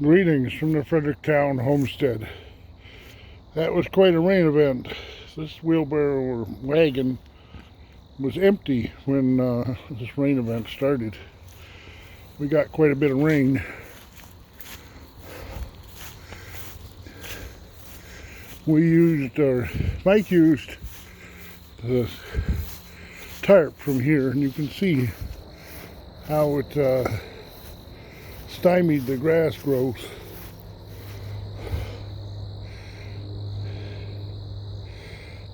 Greetings from the Fredericktown homestead. That was quite a rain event. This wheelbarrow or wagon was empty when this rain event started. We got quite a bit of rain. Mike used the tarp from here, and you can see how it stymied the grass growth.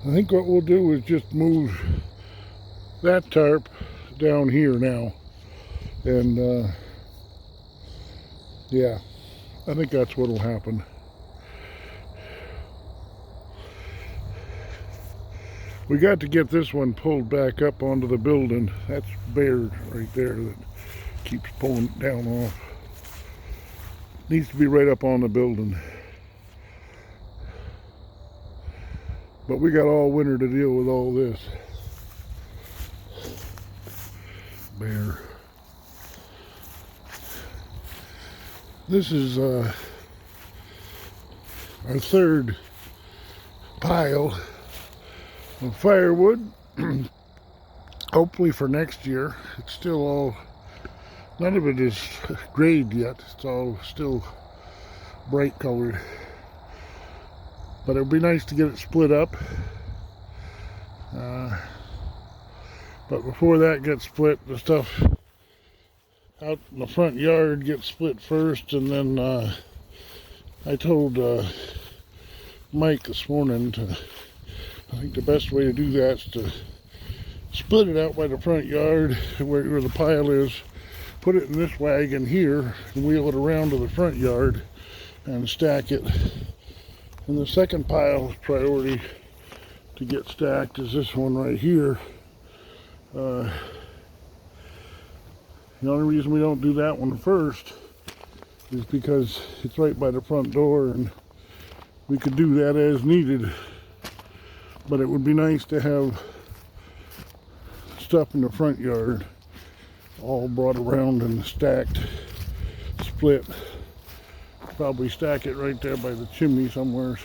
I think what we'll do is just move that tarp down here now, and yeah, I think that's what will happen. We got to get this one pulled back up onto the building. That's Bear right there that keeps pulling it down off. Needs to be right up on the building. But we got all winter to deal with all this. Bear. This is our third pile of firewood. Hopefully for next year. It's still all, none of it is grayed yet. It's all still bright colored. But it would be nice to get it split up. But before that gets split, the stuff out in the front yard gets split first, and then I told Mike this morning I think the best way to do that is to split it out by the front yard where the pile is, put it in this wagon here, and wheel it around to the front yard and stack it. And the second pile priority to get stacked is this one right here. The only reason we don't do that one first is because it's right by the front door, and we could do that as needed. But it would be nice to have stuff in the front yard all brought around and stacked, split. Probably stack it right there by the chimney somewhere.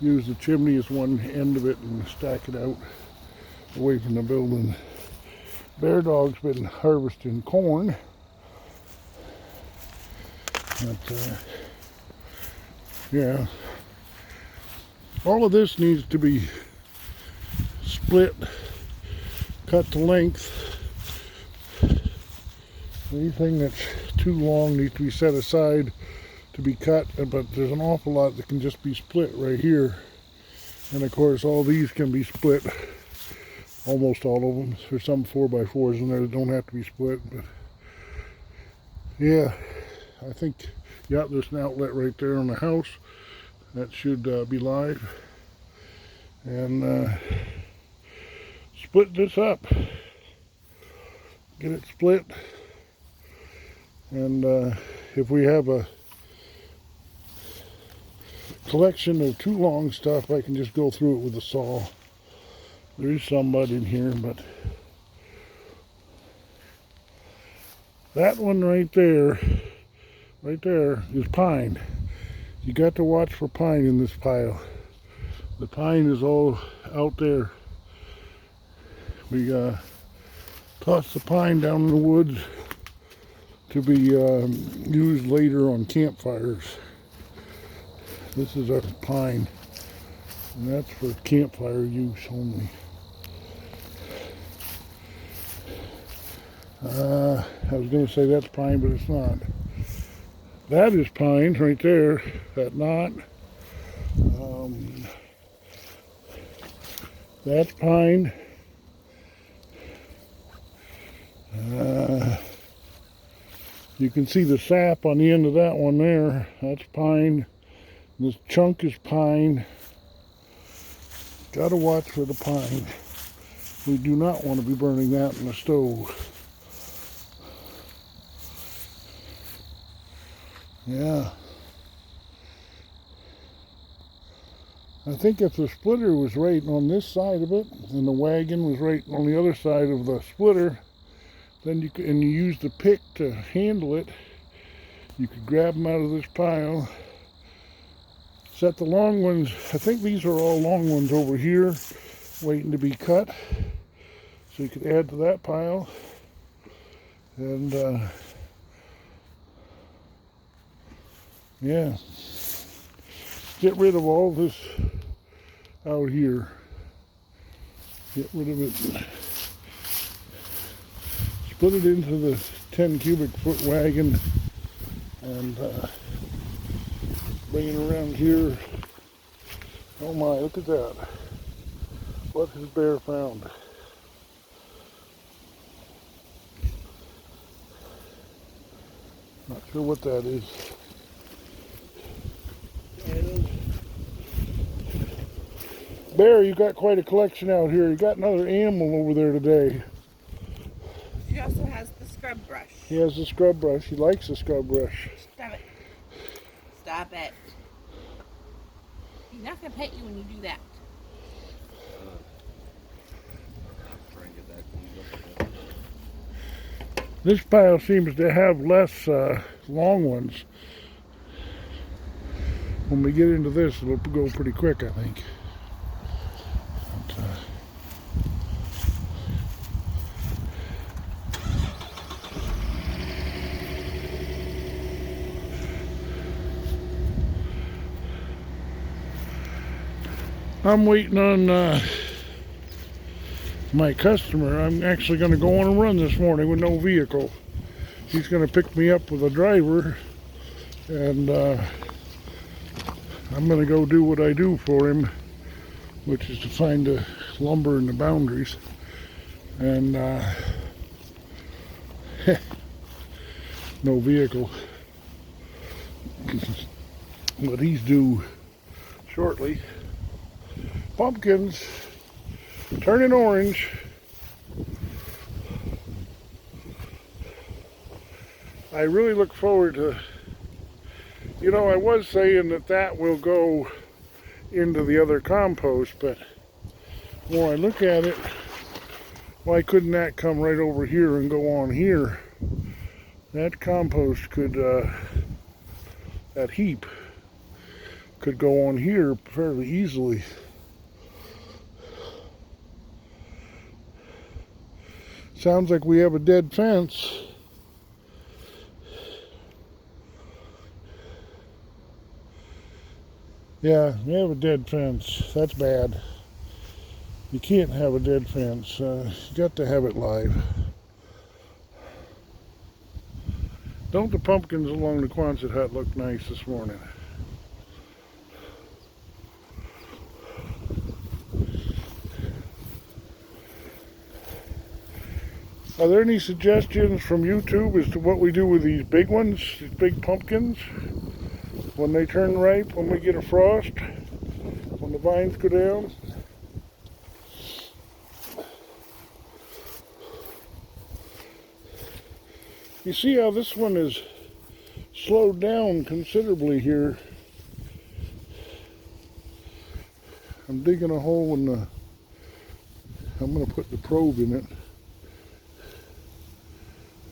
Use the chimney as one end of it and stack it out away from the building. Bear Dog's been harvesting corn. But, yeah. All of this needs to be split, cut to length. Anything that's too long needs to be set aside to be cut, but there's an awful lot that can just be split right here. And of course all these can be split, almost all of them. There's some 4x4s in there that don't have to be split, but yeah, I think, yeah, there's an outlet right there on the house. That should be live. And split this up, get it split, and if we have a collection of too long stuff, I can just go through it with a saw. There is some mud in here, but that one right there is pine. You got to watch for pine in this pile. The pine is all out there. We tossed the pine down in the woods to be used later on campfires. This is our pine, and that's for campfire use only. I was going to say that's pine, but it's not. That is pine right there, that knot. That's pine. You can see the sap on the end of that one there. That's pine. This chunk is pine. Gotta watch for the pine. We do not want to be burning that in the stove. Yeah. I think if the splitter was right on this side of it, and the wagon was right on the other side of the splitter, then you use the pick to handle it, You could grab them out of this pile. Set the long ones, I think these are all long ones over here, waiting to be cut. So you could add to that pile. And yeah, get rid of all this out here. Get rid of it. Split it into the 10 cubic foot wagon and bring it around here. Oh my, look at that. What has Bear found? Not sure what that is. Bear, you got quite a collection out here. You got another animal over there today. She also has the scrub brush. He has the scrub brush. He likes the scrub brush. Stop it. Stop it. He's not going to pet you when you do that. This pile seems to have less long ones. When we get into this, it'll go pretty quick, I think. I'm waiting on my customer. I'm actually going to go on a run this morning with no vehicle. He's going to pick me up with a driver, and I'm going to go do what I do for him, which is to find the lumber and the boundaries. And no vehicle. But he's due shortly. Pumpkins turning orange. I really look forward to, you know, I was saying that will go into the other compost, but the more I look at it, why couldn't that come right over here and go on here? That compost could, that heap could go on here fairly easily. Sounds like we have a dead fence. Yeah, we have a dead fence. That's bad. You can't have a dead fence. You got to have it live. Don't the pumpkins along the Quonset hut look nice this morning? Are there any suggestions from YouTube as to what we do with these big ones, these big pumpkins, when they turn ripe, when we get a frost, when the vines go down? You see how this one is slowed down considerably here. I'm digging a hole in the, I'm going to put the probe in it.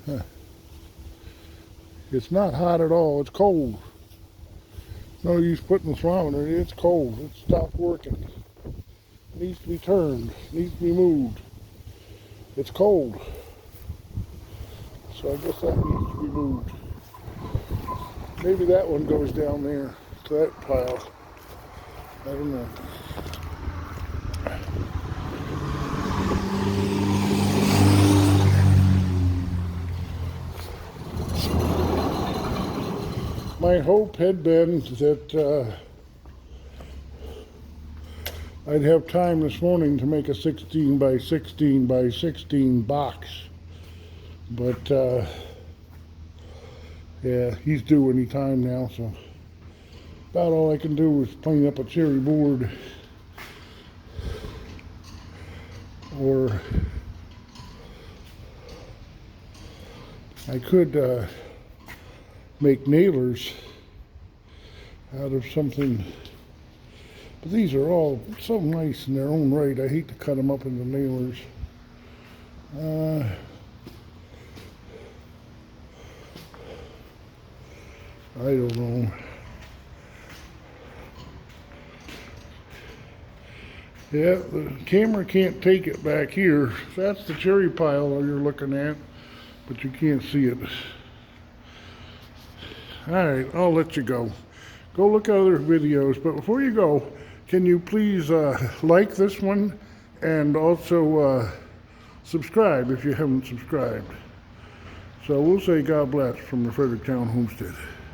Huh. It's not hot at all, it's cold. No use putting the thermometer in it, it's cold. It stopped working. It needs to be turned, it needs to be moved. It's cold. So I guess that needs to be moved. Maybe that one goes down there to that pile. I don't know. My hope had been that I'd have time this morning to make a 16 by 16 by 16 box. But yeah, he's due any time now, so about all I can do is clean up a cherry board, or I could make nailers out of something, but these are all so nice in their own right. I hate to cut them up into nailers. I don't know. Yeah, the camera can't take it back here. That's the cherry pile you're looking at, but you can't see it. Alright, I'll let you go. Go look at other videos, but before you go, can you please like this one and also subscribe if you haven't subscribed. So we'll say God bless from the Fredericktown Homestead.